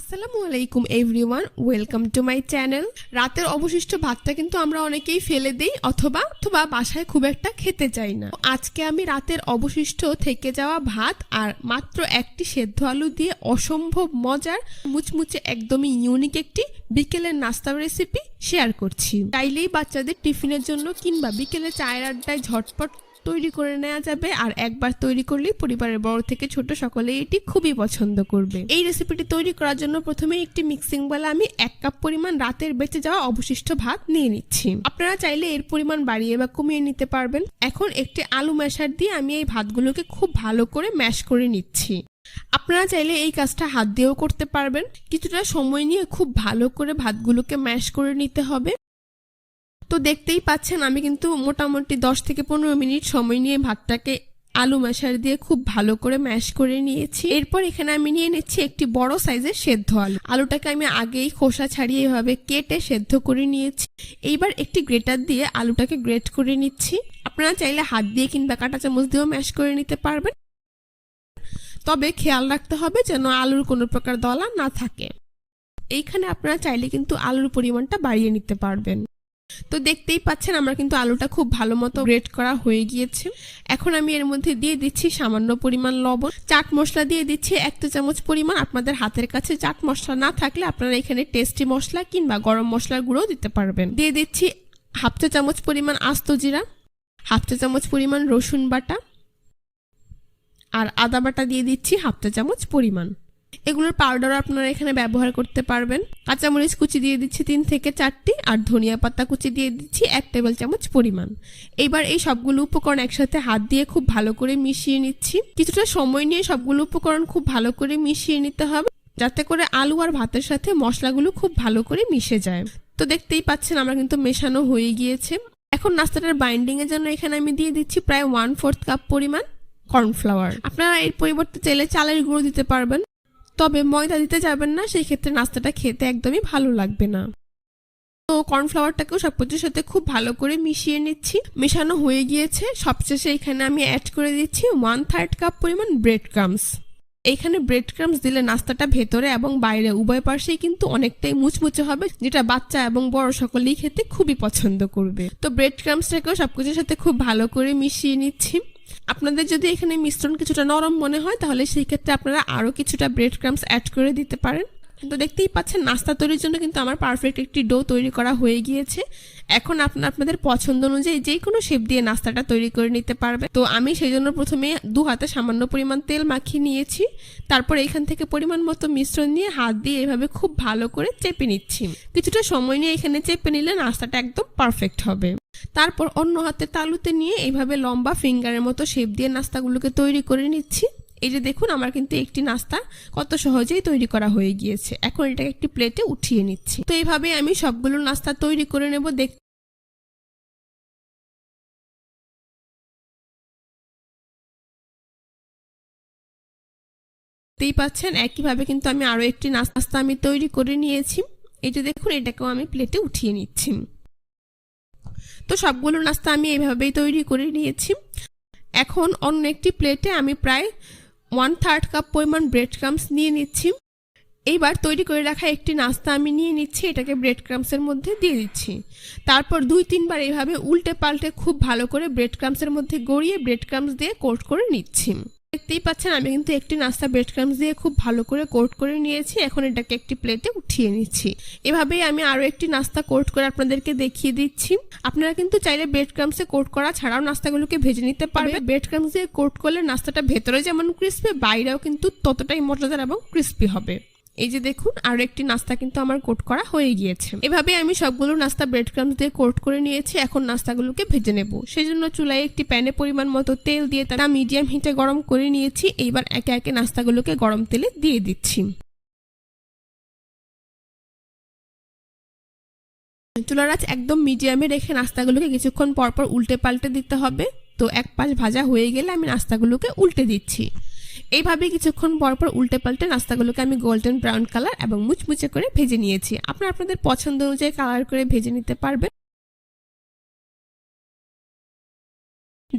আসসালামু আলাইকুম everyone, welcome to my channel. রাতের অবশিষ্ট ভাতটা কিন্তু আমরা অনেকেই ফেলে দিই অথবা বাসায় খুব একটা খেতে চাই না। আজকে আমি রাতের অবশিষ্ট থেকে যাওয়া ভাত আর মাত্র একটি সেদ্ধ আলু দিয়ে অসম্ভব মজার মুচমুচে একদমই ইউনিক একটি বিকেলের নাস্তার রেসিপি শেয়ার করছি। চাইলেই বাচ্চাদের টিফিনের জন্য কিংবা বিকেলে চায়ের আড্ডায় ঝটপট তৈরি করে নেওয়া যাবে, আর একবার তৈরি করলেই পরিবারের বড় থেকে ছোট সকলেই এটি খুবই পছন্দ করবে। এই রেসিপিটি তৈরি করার জন্য প্রথমে একটি মিক্সিং বলে আমি 1 কাপ পরিমাণ রাতের বেঁচে যাওয়া অবশিষ্ট ভাত নিয়ে নিচ্ছি। আপনারা চাইলে এর পরিমাণ বাড়িয়ে বা কমিয়ে নিতে পারবেন। এখন একটি আলু ম্যাশার দিয়ে আমি এই ভাতগুলোকে খুব ভালো করে ম্যাশ করে নিচ্ছি। আপনারা চাইলে এই কাজটা হাত দিয়েও করতে পারবেন। কিছুটা সময় নিয়ে খুব ভালো করে ভাতগুলোকে ম্যাশ করে নিতে হবে। তো দেখতেই পাচ্ছেন আমি কিন্তু মোটামুটি 10 থেকে 15 মিনিট সময় নিয়ে ভাতটাকে আলু ম্যাশার দিয়ে খুব ভালো করে ম্যাশ করে নিয়েছি। এরপর এখানে আমি নিয়ে নিচ্ছি একটি বড় সাইজের সেদ্ধ আলু। আলুটাকে আমি আগেই খোসা ছাড়িয়ে এভাবে কেটে সেদ্ধ করে নিয়েছি। এইবার একটি গ্রেটার দিয়ে আলুটাকে গ্রেট করে নিচ্ছি। আপনারা চাইলে হাত দিয়ে কিংবা কাঁটা চামচ দিয়েও ম্যাশ করে নিতে পারবেন, তবে খেয়াল রাখতে হবে যেন আলুর কোনো প্রকার দলা না থাকে। এইখানে আপনারা চাইলে কিন্তু আলুর পরিমাণটা বাড়িয়ে নিতে পারবেন। তো দেখতেই পাচ্ছেন আমার কিন্তু আলুটা খুব ভালো মতো গ্রেট করা হয়ে গিয়েছে। এখন আমি এর মধ্যে দিয়ে দিচ্ছি সামান্য পরিমাণ লবণ, চাট মশলা দিয়ে দিচ্ছি 1 চা চামচ পরিমাণ। আপনাদের হাতের কাছে চাট মশলা না থাকলে আপনারা এখানে টেস্টি মশলা কিংবা গরম মশলার গুঁড়ো দিতে পারবেন। দিয়ে দিচ্ছি 1/2 চা চামচ পরিমাণ আস্ত জিরা, 1/2 চা চামচ পরিমাণ রসুন বাটা, আর আদা বাটা দিয়ে দিচ্ছি 1/2 চা চামচ পরিমাণ। এগুলোর পাউডার আপনারা এখানে ব্যবহার করতে পারবেন। কাঁচামরিচ কুচি দিয়ে দিচ্ছি 3 থেকে 4টি, আর ধনিয়া পাতা কুচি দিয়ে দিচ্ছি 1 টেবিল চামচ পরিমাণ। এইবার এই সবগুলো উপকরণ একসাথে হাত দিয়ে খুব ভালো করে মিশিয়ে নিচ্ছি। কিছুটা সময় নিয়ে সবগুলো উপকরণ খুব ভালো করে মিশিয়ে নিতে হবে, যাতে করে আলু আর ভাতের সাথে মশলাগুলো খুব ভালো করে মিশে যায়। তো দেখতেই পাচ্ছেন আমরা কিন্তু মেশানো হয়ে গিয়েছে। এখন নাস্তাটার বাইন্ডিং এর জন্য এখানে আমি দিয়ে দিচ্ছি প্রায় 1/4 কাপ পরিমাণ কর্নফ্লাওয়ার। আপনারা এর পরিবর্তে চাইলে চালের গুঁড়ো দিতে পারবেন, তবে ময়দা দিতে যাবেন না, সেই ক্ষেত্রে নাস্তাটা খেতে একদমই ভালো লাগবে না। তো কর্নফ্লাওয়ারটাকেও সবকিছুর সাথে খুব ভালো করে মিশিয়ে নিচ্ছি। মেশানো হয়ে গিয়েছে। সবশেষে এখানে আমি অ্যাড করে দিচ্ছি 1/3 কাপ পরিমাণ ব্রেড ক্রামস। এইখানে ব্রেড ক্রামস দিলে নাস্তাটা ভেতরে এবং বাইরে উভয় পাশেই কিন্তু অনেকটাই মুচমুচে হবে, যেটা বাচ্চা এবং বড় সকলেই খেতে খুবই পছন্দ করবে। তো ব্রেড ক্রামসটাকেও সবকিছুর সাথে খুব ভালো করে মিশিয়ে নিচ্ছি। আপনাদের যদি এখানে মিশ্রণ কিছুটা নরম মনে হয় তাহলে সেই ক্ষেত্রে আপনারা আরো কিছুটা ব্রেড ক্রামস অ্যাড করে দিতে পারেন। তো দেখতেই পাচ্ছেন নাস্তা তৈরির জন্য কিন্তু আমার পারফেক্ট একটি ডো তৈরি করা হয়ে গিয়েছে। এখন আপনাদের পছন্দ অনুযায়ী যে কোনো শেপ দিয়ে নাস্তাটা তৈরি করে নিতে পারবে। তো আমি সেই জন্য প্রথমে 2 হাতে সামান্য পরিমাণ তেল মাখিয়ে নিয়েছি। তারপর এখান থেকে পরিমাণ মতো মিশ্রণ নিয়ে হাত দিয়ে এভাবে খুব ভালো করে চেপে নিচ্ছি। কিছুটা সময় নিয়ে এখানে চেপে নিলে নাস্তাটা একদম পারফেক্ট হবে। তারপর অন্য হাতে তালুতে নিয়ে এইভাবে লম্বা ফিঙ্গারের মতো শেপ দিয়ে নাস্তাগুলোকে তৈরি করে নিচ্ছি। এই যে দেখুন আমার কিন্তু একটি নাস্তা কত সহজেই তৈরি করা হয়ে গিয়েছে। এখন এটাকে একটি প্লেটে উঠিয়ে নিচ্ছি। তো এইভাবে আমি সবগুলো নাস্তা তৈরি করে নেব। দেখতেই পাচ্ছেন একইভাবে কিন্তু আমি আরো একটি নাস্তা আমি তৈরি করে নিয়েছি। এই যে দেখুন এটাকেও আমি প্লেটে উঠিয়ে নিচ্ছি। তো সবগুলো নাস্তা আমি এইভাবেই তৈরি করে নিয়েছি। এখন অন্য একটি প্লেটে আমি প্রায় 1/3 কাপ পরিমাণ ব্রেড ক্রামস নিয়ে নিচ্ছি। এইবার তৈরি করে রাখা একটি নাস্তা আমি নিয়ে নিচ্ছি, এটাকে ব্রেড ক্রামসের মধ্যে দিয়ে দিচ্ছি। তারপর 2-3 বার এইভাবে উল্টে পাল্টে খুব ভালো করে ব্রেড ক্রামসের মধ্যে গড়িয়ে ব্রেড ক্রামস দিয়ে কোট করে নিচ্ছি। দেখতেই পাচ্ছেন আমি কিন্তু একটি নাস্তা ব্রেড ক্রামস দিয়ে খুব ভালো করে কোট করে নিয়েছি। এখন এটাকে একটি প্লেটে উঠিয়ে নিচ্ছি। এভাবেই আমি আরো একটি নাস্তা কোট করে আপনাদেরকে দেখিয়ে দিচ্ছি। আপনারা কিন্তু চাইলে ব্রেড ক্রামসে কোট করা ছাড়াও নাস্তাগুলোকে ভেজে নিতে পারবেন। ব্রেড ক্রামস দিয়ে কোট করলে নাস্তাটা ভেতরে যেমন ক্রিস্পি, বাইরেও কিন্তু ততটাই মজাদার এবং ক্রিস্পি হবে। এই যে দেখুন আরো একটি নাস্তা কিন্তু আমার কোট করা হয়ে গিয়েছে। এভাবে আমি সবগুলো নাস্তা ব্রেড ক্রামস দিয়ে কোট করে নিয়েছি। এখন নাস্তাগুলোকে ভেজে নেব। সেই জন্য চুলায় একটি প্যানে পরিমাণ মতো তেল দিয়ে তা মিডিয়াম হিটে গরম করে নিয়েছি। এইবার একে একে নাস্তাগুলোকে গরম তেলে দিয়ে দিচ্ছি। চুলার আঁচ একদম মিডিয়ামে রেখে নাস্তাগুলোকে কিছুক্ষণ পরপর উল্টে পাল্টে দিতে হবে। তো এক পাশ ভাজা হয়ে গেলে আমি নাস্তাগুলোকে উল্টে দিচ্ছি। এইভাবে কিছুক্ষণ পরপর উল্টে পাল্টে নাস্তাগুলোকে আমি গোল্ডেন ব্রাউন কালার এবং মুচমুচে করে ভেজে নিয়েছি। আপনারা আপনাদের পছন্দ অনুযায়ী কালার করে ভেজে নিতে পারবেন।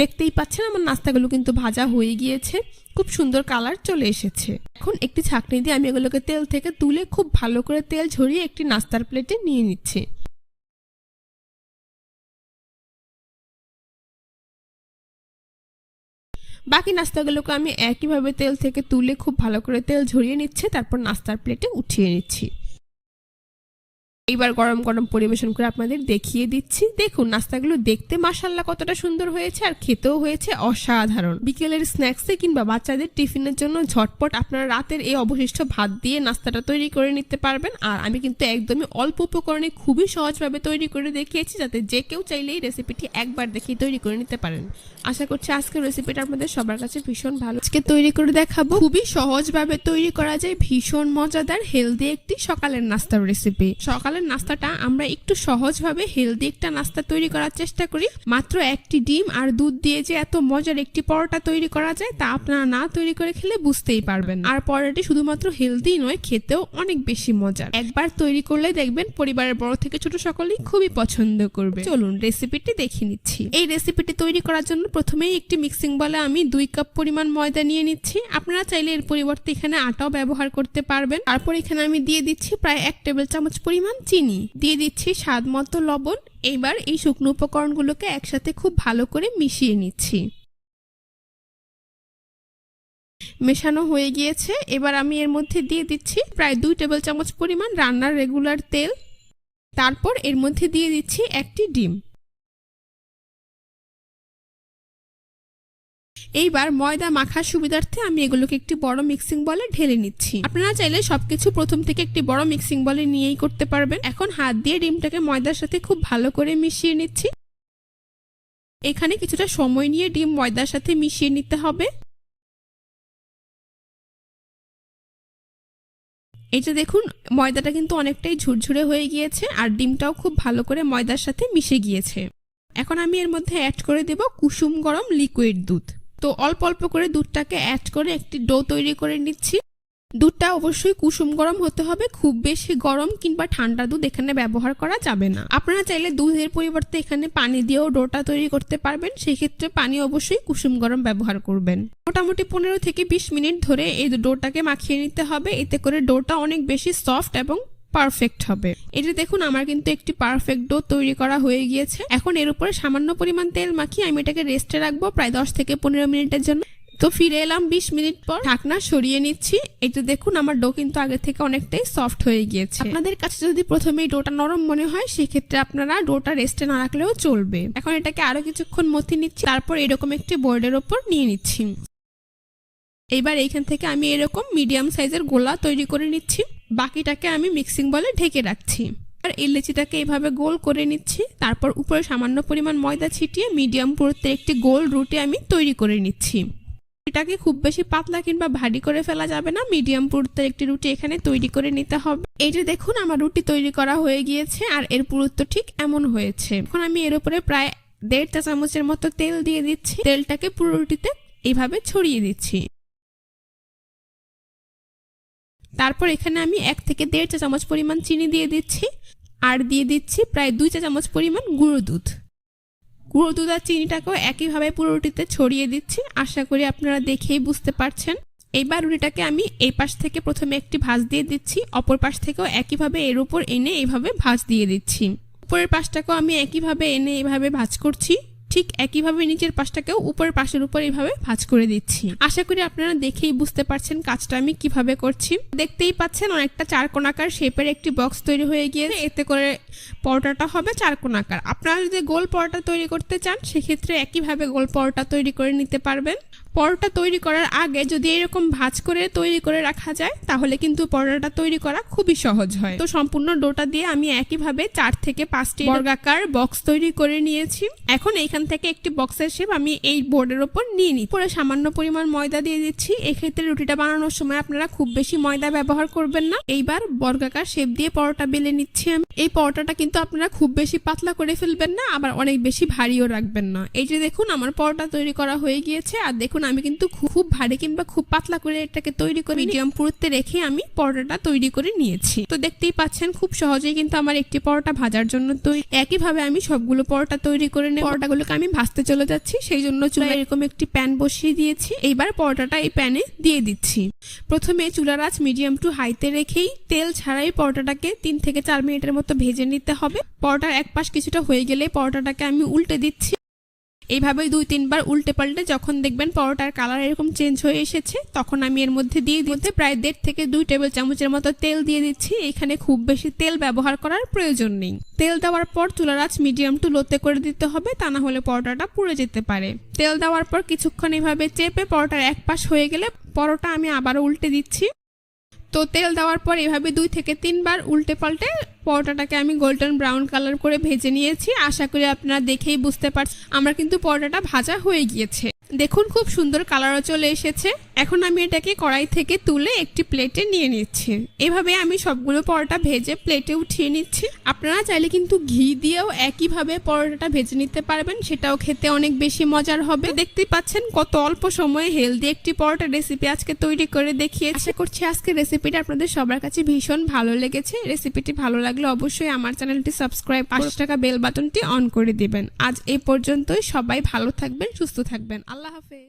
দেখতেই পাচ্ছেন আমার নাস্তাগুলো কিন্তু ভাজা হয়ে গিয়েছে, খুব সুন্দর কালার চলে এসেছে। এখন একটি ছাঁকনি দিয়ে আমি এগুলোকে তেল থেকে তুলে খুব ভালো করে তেল ঝরিয়ে একটি নাস্তার প্লেটে নিয়ে নিচ্ছি। বাকি নাস্তাগুলোকে আমি একইভাবে তেল থেকে তুলে খুব ভালো করে তেল ঝরিয়ে নিচ্ছি, তারপর নাস্তার প্লেটে উঠিয়ে নিচ্ছি। এবার গরম গরম পরিবেশন করে আপনাদের দেখিয়ে দিচ্ছি। দেখুন নাস্তাগুলো দেখতে মাশাআল্লাহ কতটা সুন্দর হয়েছে, আর খেতেও হয়েছে অসাধারণ। বিকেলের স্ন্যাক্সে কিংবা বাচ্চাদের টিফিনের জন্য ঝটপট আপনারা রাতের এই অবশিষ্ট ভাত দিয়ে নাস্তাটা তৈরি করে নিতে পারবেন। আর আমি কিন্তু একদমই অল্প উপকরণে খুবই সহজভাবে তৈরি করে দেখিয়েছি, যাতে যে কেউ চাইলে এই রেসিপিটি একবার দেখেই তৈরি করে নিতে পারেন। আশা করছি আজকের রেসিপিটা আপনাদের সবার কাছে ভীষণ ভালো। আজকে তৈরি করে দেখাবো খুবই সহজভাবে তৈরি করা যায় ভীষণ মজাদার হেলদি একটি সকালের নাস্তার রেসিপি। সকালের নাস্তাটা আমরা একটু সহজভাবে হেলদি একটা নাস্তা তৈরি করার চেষ্টা করি। মাত্র একটি ডিম আর দুধ দিয়ে যে এত মজার একটি পরোটা তৈরি করা যায় তা আপনারা না তৈরি করে খেলে বুঝতেই পারবেন। আর পরোটাটি শুধুমাত্র হেলদি নয়, খেতেও অনেক বেশি মজার। একবার তৈরি করলে দেখবেন পরিবারের বড় থেকে ছোট সকলেই খুবই পছন্দ করবে। চলুন রেসিপিটি দেখে নিচ্ছি। এই রেসিপিটি তৈরি করার জন্য প্রথমেই একটি মিক্সিং বলে আমি 2 কাপ পরিমাণ ময়দা নিয়ে নিচ্ছি। আপনারা চাইলে এর পরিবর্তে এখানে আটাও ব্যবহার করতে পারবেন। তারপর এখানে আমি দিয়ে দিচ্ছি প্রায় 1 টেবিল চামচ পরিমাণ চিনি, দিয়ে দিচ্ছি স্বাদ মতো লবণ। এবার এই শুকনো উপকরণগুলোকে একসাথে খুব ভালো করে মিশিয়ে নিচ্ছি। মেশানো হয়ে গিয়েছে। এবার আমি এর মধ্যে দিয়ে দিচ্ছি প্রায় 2 টেবিল চামচ পরিমাণ রান্নার রেগুলার তেল। তারপর এর মধ্যে দিয়ে দিচ্ছি একটি ডিম। এইবার ময়দা মাখার সুবিধার্থে আমি এগুলোকে একটি বড় মিক্সিং বলে ঢেলে নিচ্ছি। আপনারা চাইলে সবকিছু প্রথম থেকে একটি বড় মিক্সিং বলে নিয়েই করতে পারবেন। এখন হাত দিয়ে ডিমটাকে ময়দার সাথে খুব ভালো করে মিশিয়ে নিচ্ছি। এখানে কিছুটা সময় নিয়ে ডিম ময়দার সাথে মিশিয়ে নিতে হবে। এই যে দেখুন ময়দাটা কিন্তু অনেকটাই ঝুরঝুরে হয়ে গিয়েছে, আর ডিমটাও খুব ভালো করে ময়দার সাথে মিশে গিয়েছে। এখন আমি এর মধ্যে অ্যাড করে দেব কুসুম গরম লিকুইড দুধ। তো অল্প অল্প করে দুধটাকে অ্যাড করে একটি ডো তৈরি করে নিচ্ছি। দুধটা অবশ্যই কুসুম গরম হতে হবে, খুব বেশি গরম কিংবা ঠান্ডা দুধ এখানে ব্যবহার করা যাবে না। আপনারা চাইলে দুধের পরিবর্তে এখানে পানি দিয়েও ডোটা তৈরি করতে পারবেন, সেই ক্ষেত্রে পানি অবশ্যই কুসুম গরম ব্যবহার করবেন। মোটামুটি 15 থেকে 20 মিনিট ধরে এই ডোটাকে মাখিয়ে নিতে হবে, এতে করে ডোটা অনেক বেশি সফট এবং পারফেক্ট হবে। এটা দেখুন আমার কিন্তু একটি পারফেক্ট ডো তৈরি করা হয়ে গিয়েছে। এখন এর উপরে সামান্য পরিমাণ তেল মাখিয়ে আমি এটাকে রেস্টে রাখবো প্রায় 10 থেকে 15 মিনিটের জন্য। তো ফিরে এলাম 20 মিনিট পর, ঢাকনা সরিয়ে নিচ্ছি। এটা দেখুন আমার ডো কিন্তু আগে থেকে অনেকটাই সফট হয়ে গিয়েছে। আপনাদের কাছে যদি প্রথমেই ডোটা নরম মনে হয় সেক্ষেত্রে আপনারা ডোটা রেস্টে না রাখলেও চলবে। এখন এটাকে আরো কিছুক্ষণ মথে নিচ্ছি, তারপর এরকম একটি বোর্ডের ওপর নিয়ে নিচ্ছি। এইবার এইখান থেকে আমি এরকম মিডিয়াম সাইজের গোলা তৈরি করে নিচ্ছি। বাকিটাকে আমি মিক্সিং বলে ঢেকে রাখছি। আর এই লেচিটাকে এইভাবে গোল করে নিচ্ছি। তারপর উপরে সামান্য পরিমাণ ময়দা ছিটিয়ে মিডিয়াম পুরুত্বের একটি গোল রুটি আমি তৈরি করে নিচ্ছি। এটাকে খুব বেশি পাতলা কিংবা ভারী করে ফেলা যাবে না, মিডিয়াম পুরুত্বের একটি রুটি এখানে তৈরি করে নিতে হবে। এই যে দেখুন আমার রুটি তৈরি করা হয়ে গিয়েছে, আর এর পুরুত্ব ঠিক এমন হয়েছে। এখন আমি এর উপরে প্রায় 1.5 চা চামচের মতো তেল দিয়ে দিচ্ছি। তেলটাকে পুরো রুটিতে এইভাবে ছড়িয়ে দিচ্ছি। তারপর এখানে আমি 1 থেকে 1.5 চা চামচ পরিমাণ চিনি দিয়ে দিচ্ছি, আর দিয়ে দিচ্ছি প্রায় 2 চা চামচ পরিমাণ গুঁড়ো দুধ। গুঁড়ো দুধ আর চিনিটাকেও একইভাবে পুরো রুটিতে ছড়িয়ে দিচ্ছি। আশা করি আপনারা দেখেই বুঝতে পারছেন। এইবার রুটিটাকে আমি এই পাশ থেকে প্রথমে একটি ভাঁজ দিয়ে দিচ্ছি, অপর পাশ থেকেও একইভাবে এর উপর এনে এইভাবে ভাঁজ দিয়ে দিচ্ছি। উপরের পাশটাকেও আমি একইভাবে এনে এইভাবে ভাঁজ করছি। ঠিক একইভাবে নিচের পাশটাকেও উপরের পাশের উপর এইভাবে ভাঁজ করে দিচ্ছি। আশা করি আপনারা দেখেই বুঝতে পারছেন কাজটা আমি কিভাবে করছি। দেখতেই পাচ্ছেন অনেকটা চারকোণাকার শেপের একটি বক্স তৈরি হয়ে গিয়েছে। এতে করে পরোটাটা হবে চারকোণাকার। আপনারা যদি গোল পরোটা তৈরি করতে চান সেক্ষেত্রে একইভাবে গোল পরোটা তৈরি করে নিতে পারবেন। পরোটা তৈরি করার আগে যদি এরকম ভাঁজ করে তৈরি করে রাখা যায় তাহলে কিন্তু পরোটাটা তৈরি করা খুবই সহজ হয়। তো সম্পূর্ণ ডোটা দিয়ে আমি একইভাবে 4 থেকে 5টি বর্গাকার বক্স তৈরি করে নিয়েছি। এখন এইখান থেকে একটি বক্সের শেপ আমি এই বোর্ডের উপর নিয়ে নিই। পরে সামান্য পরিমাণ ময়দা দিয়ে দিচ্ছি। এক্ষেত্রে রুটিটা বানানোর সময় আপনারা খুব বেশি ময়দা ব্যবহার করবেন না। এইবার বর্গাকার শেপ দিয়ে পরোটা বেলে নিচ্ছি আমি। এই পরোটাটা কিন্তু আপনারা খুব বেশি পাতলা করে ফেলবেন না, আবার অনেক বেশি ভারীও রাখবেন না। এই যে দেখুন আমার পরোটা তৈরি করা হয়ে গিয়েছে। আর দেখুন এখন আমি কিন্তু খুব ভারী কিংবা খুব পাতলা করে এটাকে তৈরি করে মিডিয়াম পুরুত্বে রেখে আমি পরোটাটা তৈরি করে নিয়েছি। তো দেখতেই পাচ্ছেন খুব সহজেই কিন্তু আমার একটি পরোটা ভাজার জন্য তৈরি। একইভাবে আমি সবগুলো পরোটা তৈরি করে নেব। পরোটাগুলোকে আমি ভাজতে চলে যাচ্ছি, সেই জন্য চুলায় এরকম একটি প্যান বসিয়ে দিয়েছি। এইবার পরোটাটা এই প্যানে দিয়ে দিচ্ছি। প্রথমে চুলার আঁচ মিডিয়াম টু হাইতে রেখেই তেল ছাড়াই পরোটাটাকে 3 থেকে 4 মিনিটের মতো ভেজে নিতে হবে। পরোটার এক পাশ কিছুটা হয়ে গেলে পরোটাটাকে আমি উল্টে দিচ্ছি। এইভাবেই 2-3 বার উল্টে পাল্টে যখন দেখবেন পরোটার কালার এরকম চেঞ্জ হয়ে এসেছে, তখন আমি এর মধ্যে দিয়ে দিতে প্রায় 1.5 থেকে 2 টেবিল চামচের মতো তেল দিয়ে দিচ্ছি। এখানে খুব বেশি তেল ব্যবহার করার প্রয়োজন নেই। তেল দেওয়ার পর চুলার আঁচ মিডিয়াম টু লোতে করে দিতে হবে, তা না হলে পরোটাটা পুড়ে যেতে পারে। তেল দেওয়ার পর কিছুক্ষণ এভাবে চেপে পরোটার এক পাশ হয়ে গেলে পরোটা আমি আবারও উল্টে দিচ্ছি। তো তেল দেওয়ার পর এভাবে 2 থেকে 3 বার উল্টে পাল্টে পরোটাটাকে আমি গোল্ডেন ব্রাউন কালার করে ভেজে নিয়েছি। আশা করি আপনারা দেখেই বুঝতে পারছেন আমার কিন্তু পরোটাটা ভাজা হয়ে গিয়েছে। দেখুন খুব সুন্দর কালারও চলে এসেছে। এখন আমি এটাকে কড়াই থেকে তুলে একটি প্লেটে নিয়ে নিচ্ছি। এভাবে আমি সবগুলো পরোটা ভেজে প্লেটে উঠিয়ে নিচ্ছি। আপনারা চাইলে কিন্তু ঘি দিয়েও একইভাবে পরোটাটা ভেজে নিতে পারবেন, সেটাও খেতে অনেক বেশি মজার হবে। দেখতেই পাচ্ছেন কত অল্প সময়ে হেলদি একটি পরোটা রেসিপি আজকে তৈরি করে দেখিয়েছি। আশা করছি আজকের রেসিপিটা আপনাদের সবার কাছে ভীষণ ভালো লেগেছে। রেসিপিটি ভালো লাগলে অবশ্যই আমার চ্যানেলটি সাবস্ক্রাইব 5 টাকা বেল বাটনটি অন করে দিবেন। আজ এই পর্যন্তই। সবাই ভালো থাকবেন, সুস্থ থাকবেন। আল্লাহ হাফেজ।